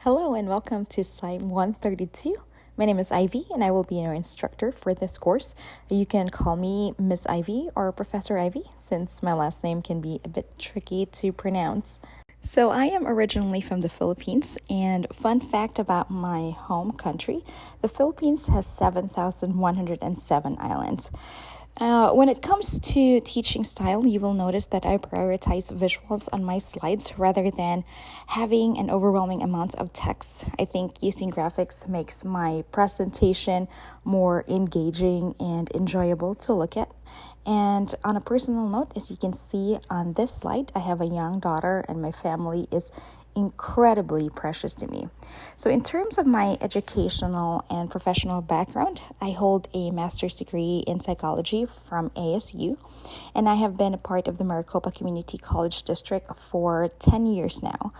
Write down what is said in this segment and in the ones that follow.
Hello and welcome to Site 132. My name is Ivy and I will be your instructor for this course. You can call me Miss Ivy or Professor Ivy since my last name can be a bit tricky to pronounce. So I am originally from the Philippines, and fun fact about my home country, the Philippines has 7,107 islands. When it comes to teaching style, you will notice that I prioritize visuals on my slides rather than having an overwhelming amount of text. I think using graphics makes my presentation more engaging and enjoyable to look at. And on a personal note, as you can see on this slide, I have a young daughter and my family is incredibly precious to me. So in terms of my educational and professional background, I hold a master's degree in psychology from ASU, and I have been a part of the Maricopa Community College District for 10 years now.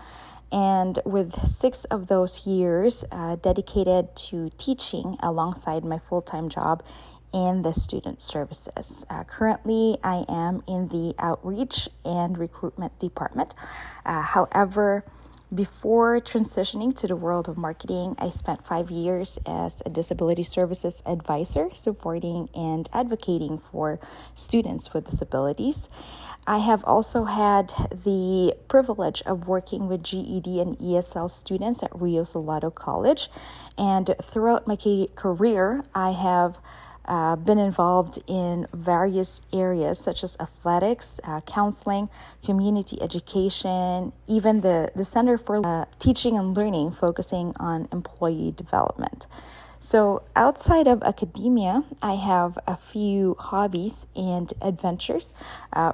And with 6 of those years dedicated to teaching alongside my full-time job in the student services. Currently, I am in the outreach and recruitment department. However, before transitioning to the world of marketing, I spent 5 years as a disability services advisor, supporting and advocating for students with disabilities. I have also had the privilege of working with GED and ESL students at Rio Salado College. And throughout my career, I have been involved in various areas such as athletics, counseling, community education, even the Center for Teaching and Learning focusing on employee development. So outside of academia, I have a few hobbies and adventures.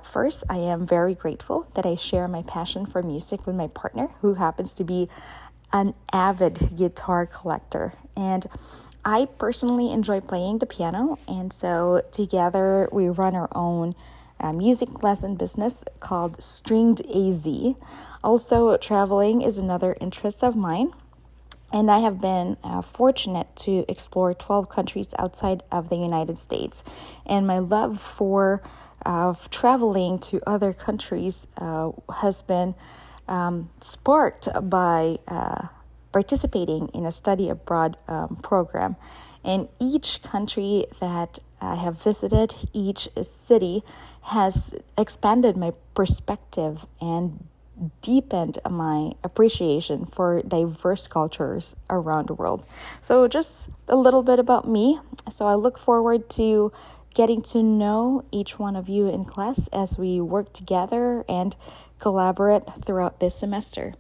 First, I am very grateful that I share my passion for music with my partner, who happens to be an avid guitar collector. And I personally enjoy playing the piano, and so together we run our own music lesson business called Stringed AZ. Also, traveling is another interest of mine, and I have been fortunate to explore 12 countries outside of the United States. And my love for traveling to other countries has been sparked by participating in a study abroad program. And each country that I have visited, each city has expanded my perspective and deepened my appreciation for diverse cultures around the world. So just a little bit about me. So I look forward to getting to know each one of you in class as we work together and collaborate throughout this semester.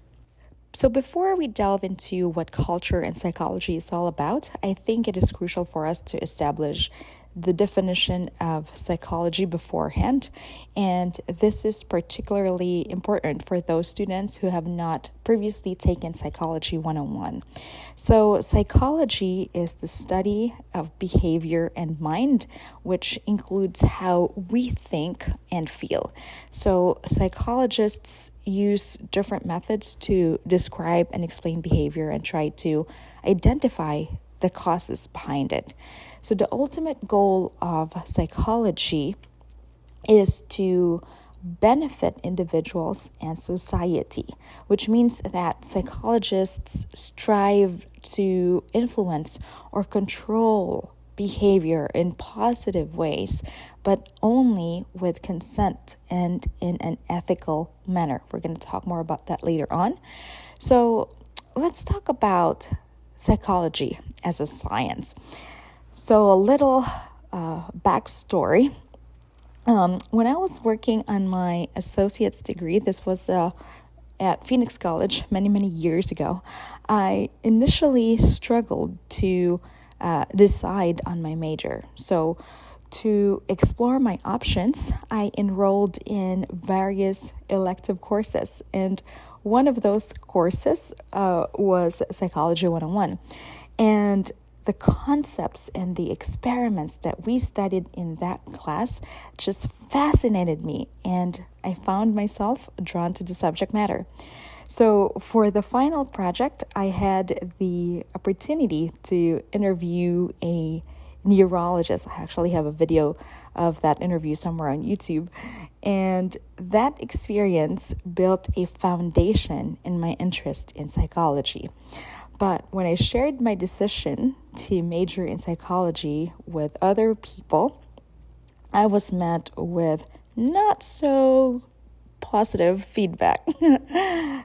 So before we delve into what culture and psychology is all about, I think it is crucial for us to establish the definition of psychology beforehand. And this is particularly important for those students who have not previously taken Psychology 101. So psychology is the study of behavior and mind, which includes how we think and feel. So psychologists use different methods to describe and explain behavior and try to identify the causes behind it. So the ultimate goal of psychology is to benefit individuals and society, which means that psychologists strive to influence or control behavior in positive ways, but only with consent and in an ethical manner. We're going to talk more about that later on. So let's talk about psychology as a science. So a little backstory. When I was working on my associate's degree, this was at Phoenix College many years ago, I initially struggled to decide on my major. So to explore my options, I enrolled in various elective courses, and one of those courses was Psychology 101. And the concepts and the experiments that we studied in that class just fascinated me, and I found myself drawn to the subject matter. So for the final project, I had the opportunity to interview a neurologist. I actually have a video of that interview somewhere on YouTube. And that experience built a foundation in my interest in psychology. But when I shared my decision to major in psychology with other people, I was met with not so positive feedback.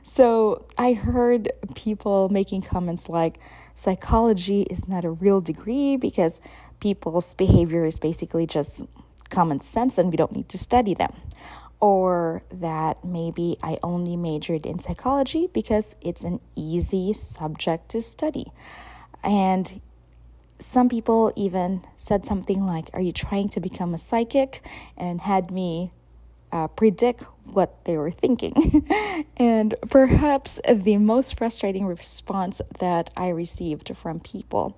So I heard people making comments like psychology is not a real degree because people's behavior is basically just common sense and we don't need to study them. Or that maybe I only majored in psychology because it's an easy subject to study. And some people even said something like, "Are you trying to become a psychic?" and had me predict what they were thinking. And perhaps the most frustrating response that I received from people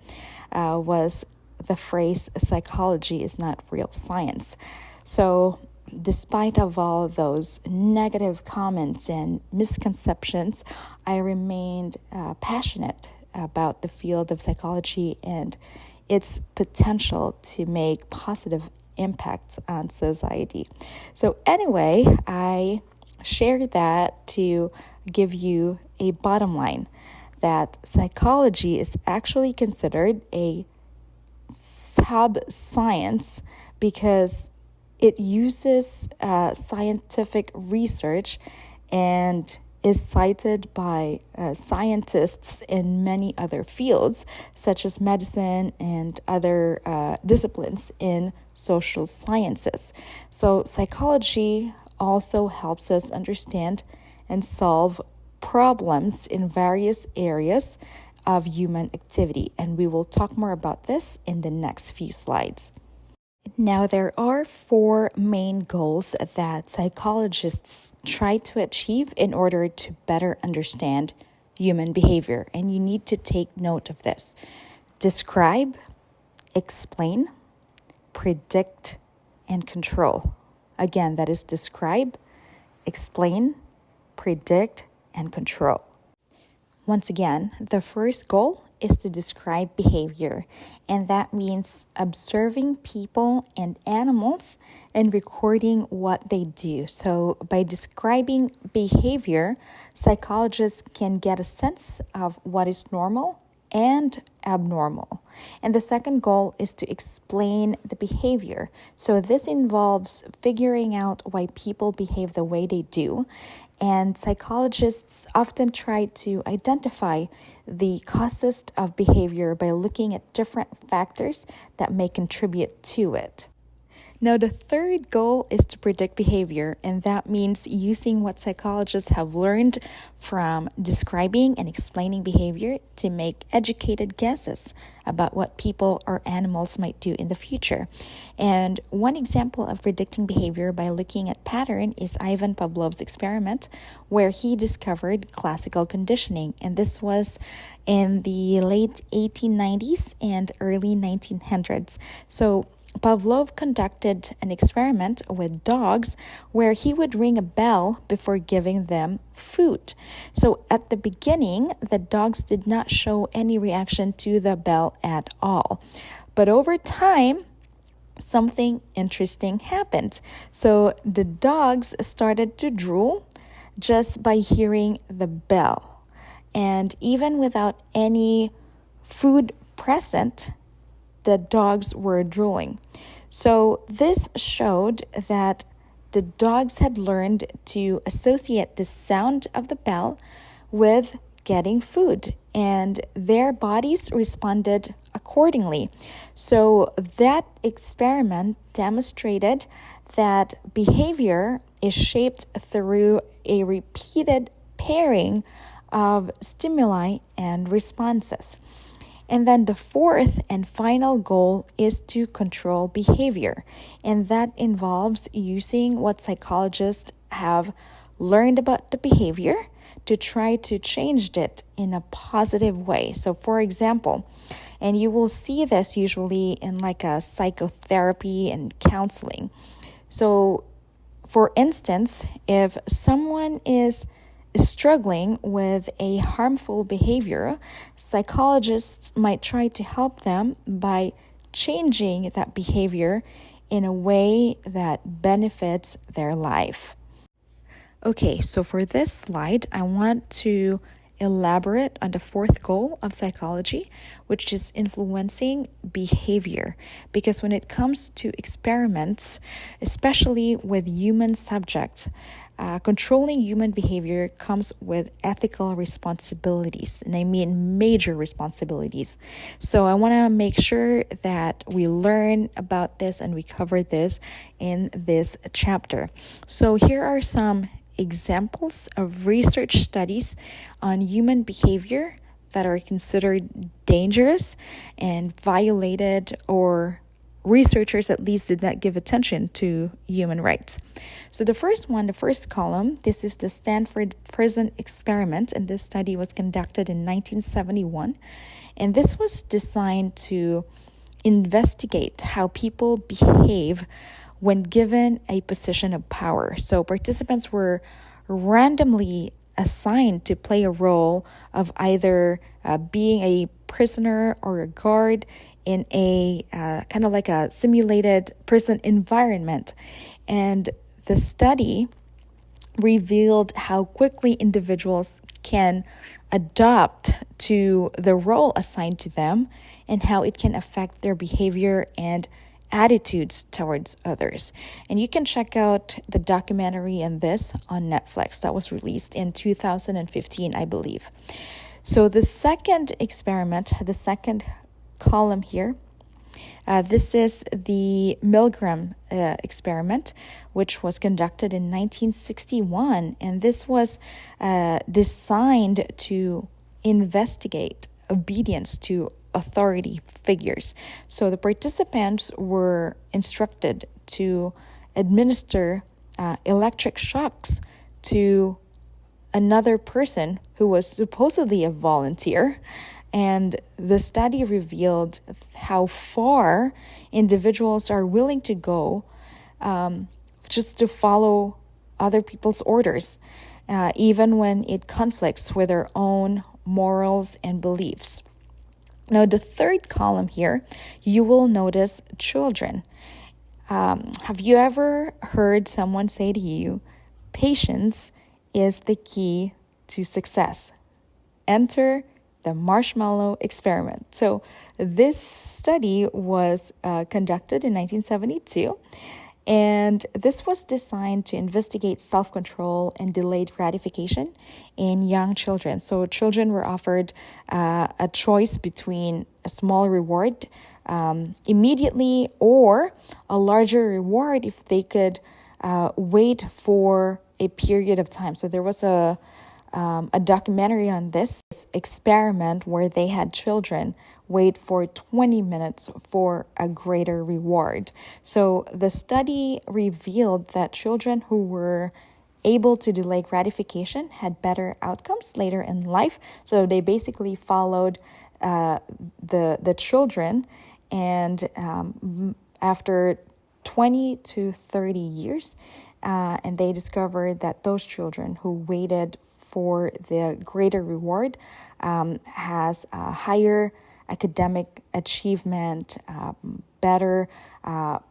was the phrase, "psychology is not real science." So despite of all those negative comments and misconceptions, I remained passionate about the field of psychology and its potential to make positive impacts on society. So anyway, I share that to give you a bottom line that psychology is actually considered a sub-science because it uses scientific research and is cited by scientists in many other fields, such as medicine and other disciplines in social sciences. So psychology also helps us understand and solve problems in various areas of human activity. And we will talk more about this in the next few slides. Now, there are 4 main goals that psychologists try to achieve in order to better understand human behavior, and you need to take note of this. Describe, explain, predict, and control. Again, that is describe, explain, predict, and control. Once again, the first goal is to describe behavior, and that means observing people and animals and recording what they do. So by describing behavior, psychologists can get a sense of what is normal and abnormal. And the second goal is to explain the behavior. So this involves figuring out why people behave the way they do. And psychologists often try to identify the causes of behavior by looking at different factors that may contribute to it. Now, the third goal is to predict behavior, and that means using what psychologists have learned from describing and explaining behavior to make educated guesses about what people or animals might do in the future. And one example of predicting behavior by looking at pattern is Ivan Pavlov's experiment, where he discovered classical conditioning, and this was in the late 1890s and early 1900s. So Pavlov conducted an experiment with dogs where he would ring a bell before giving them food. So at the beginning, the dogs did not show any reaction to the bell at all. But over time, something interesting happened. So the dogs started to drool just by hearing the bell. And even without any food present, the dogs were drooling. So this showed that the dogs had learned to associate the sound of the bell with getting food, and their bodies responded accordingly. So that experiment demonstrated that behavior is shaped through a repeated pairing of stimuli and responses. And then the fourth and final goal is to control behavior. And that involves using what psychologists have learned about the behavior to try to change it in a positive way. So for example, and you will see this usually in like a psychotherapy and counseling. So for instance, if someone is struggling with a harmful behavior, psychologists might try to help them by changing that behavior in a way that benefits their life. Okay, so for this slide, I want to elaborate on the fourth goal of psychology, which is influencing behavior. Because when it comes to experiments, especially with human subjects, controlling human behavior comes with ethical responsibilities, and I mean major responsibilities. So I want to make sure that we learn about this and we cover this in this chapter. So here are some examples of research studies on human behavior that are considered dangerous and violated, or researchers at least did not give attention to human rights. So the first column, this is the Stanford Prison Experiment, and this study was conducted in 1971. And this was designed to investigate how people behave when given a position of power. So participants were randomly assigned to play a role of either being a prisoner or a guard in a kind of like a simulated prison environment. And the study revealed how quickly individuals can adapt to the role assigned to them and how it can affect their behavior and attitudes towards others. And you can check out the documentary on this on Netflix that was released in 2015, I believe. So the second experiment, the second column here, this is the Milgram experiment, which was conducted in 1961, and this was designed to investigate obedience to authority figures. So the participants were instructed to administer electric shocks to another person who was supposedly a volunteer. And the study revealed how far individuals are willing to go just to follow other people's orders, even when it conflicts with their own morals and beliefs. Now, the third column here, you will notice children. Have you ever heard someone say to you, patience is the key to success? Enter the marshmallow experiment. So this study was conducted in 1972, and this was designed to investigate self-control and delayed gratification in young children. So children were offered a choice between a small reward immediately or a larger reward if they could wait for a period of time. So there was a documentary on this experiment where they had children wait for 20 minutes for a greater reward. So the study revealed that children who were able to delay gratification had better outcomes later in life. So they basically followed the children, and after 20 to 30 years, and they discovered that those children who waited for the greater reward has a higher academic achievement, better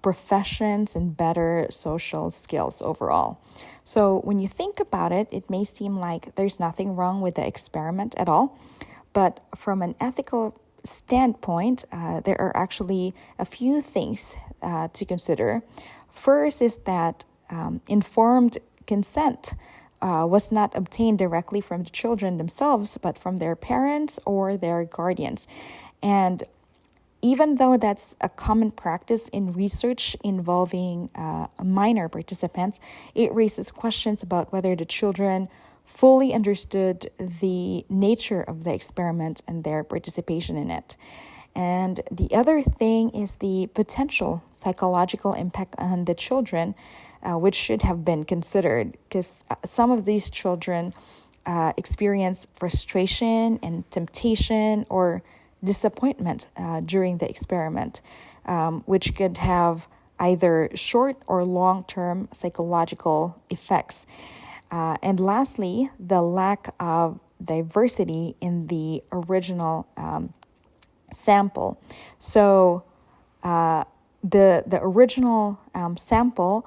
professions, and better social skills overall. So when you think about it, it may seem like there's nothing wrong with the experiment at all. But from an ethical standpoint, there are actually a few things to consider. First is that informed consent was not obtained directly from the children themselves, but from their parents or their guardians. And even though that's a common practice in research involving minor participants, it raises questions about whether the children fully understood the nature of the experiment and their participation in it. And the other thing is the potential psychological impact on the children, which should have been considered, because some of these children experience frustration and temptation or disappointment during the experiment, which could have either short or long-term psychological effects. And lastly, the lack of diversity in the original sample. So the original sample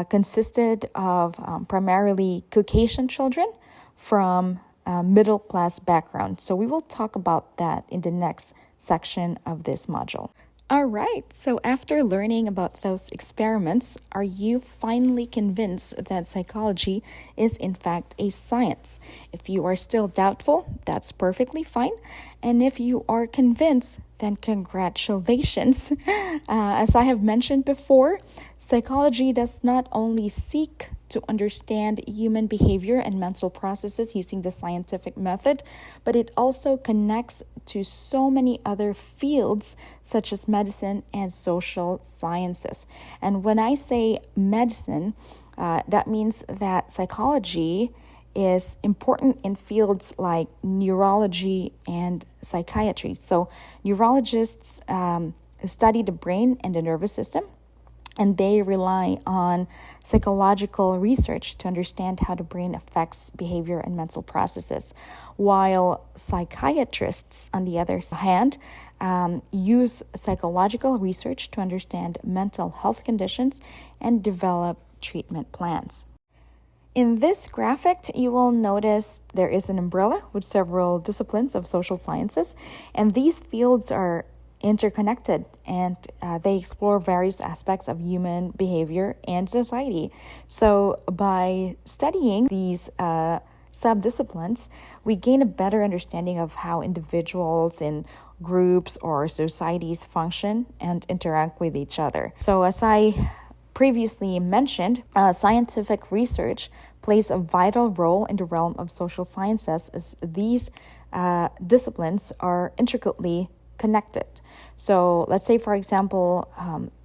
consisted of primarily Caucasian children from middle class background. So we will talk about that in the next section of this module. All right, so after learning about those experiments, are you finally convinced that psychology is in fact a science? If you are still doubtful, that's perfectly fine. And if you are convinced, then congratulations. As I have mentioned before, psychology does not only seek to understand human behavior and mental processes using the scientific method, but it also connects to so many other fields such as medicine and social sciences. And when I say medicine, that means that psychology is important in fields like neurology and psychiatry. So neurologists study the brain and the nervous system, and they rely on psychological research to understand how the brain affects behavior and mental processes, while psychiatrists, on the other hand, use psychological research to understand mental health conditions and develop treatment plans. In this graphic, you will notice there is an umbrella with several disciplines of social sciences, and these fields are interconnected, and they explore various aspects of human behavior and society. So by studying these subdisciplines, we gain a better understanding of how individuals in groups or societies function and interact with each other. So as I previously mentioned, scientific research plays a vital role in the realm of social sciences, as these disciplines are intricately connected. So let's say, for example,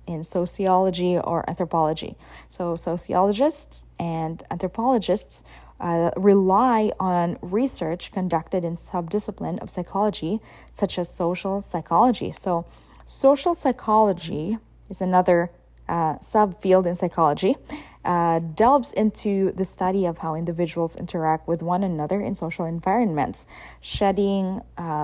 in sociology or anthropology. So sociologists and anthropologists rely on research conducted in subdiscipline of psychology, such as social psychology. So social psychology is another subfield in psychology, delves into the study of how individuals interact with one another in social environments, shedding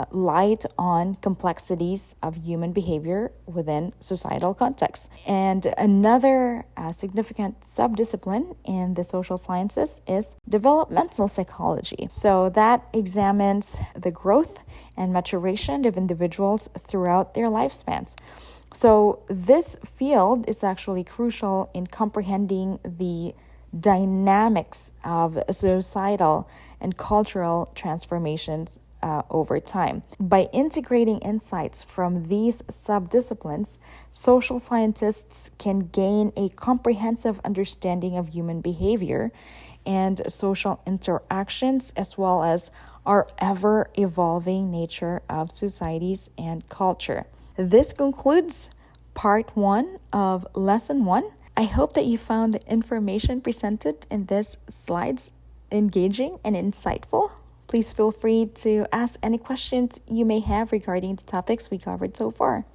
light on complexities of human behavior within societal contexts. And another significant subdiscipline in the social sciences is developmental psychology. So that examines the growth and maturation of individuals throughout their lifespans. So this field is actually crucial in comprehending the dynamics of societal and cultural transformations over time. By integrating insights from these subdisciplines, social scientists can gain a comprehensive understanding of human behavior and social interactions, as well as our ever-evolving nature of societies and culture. This concludes part 1 of lesson 1. I hope that you found the information presented in this slides engaging and insightful. Please feel free to ask any questions you may have regarding the topics we covered so far.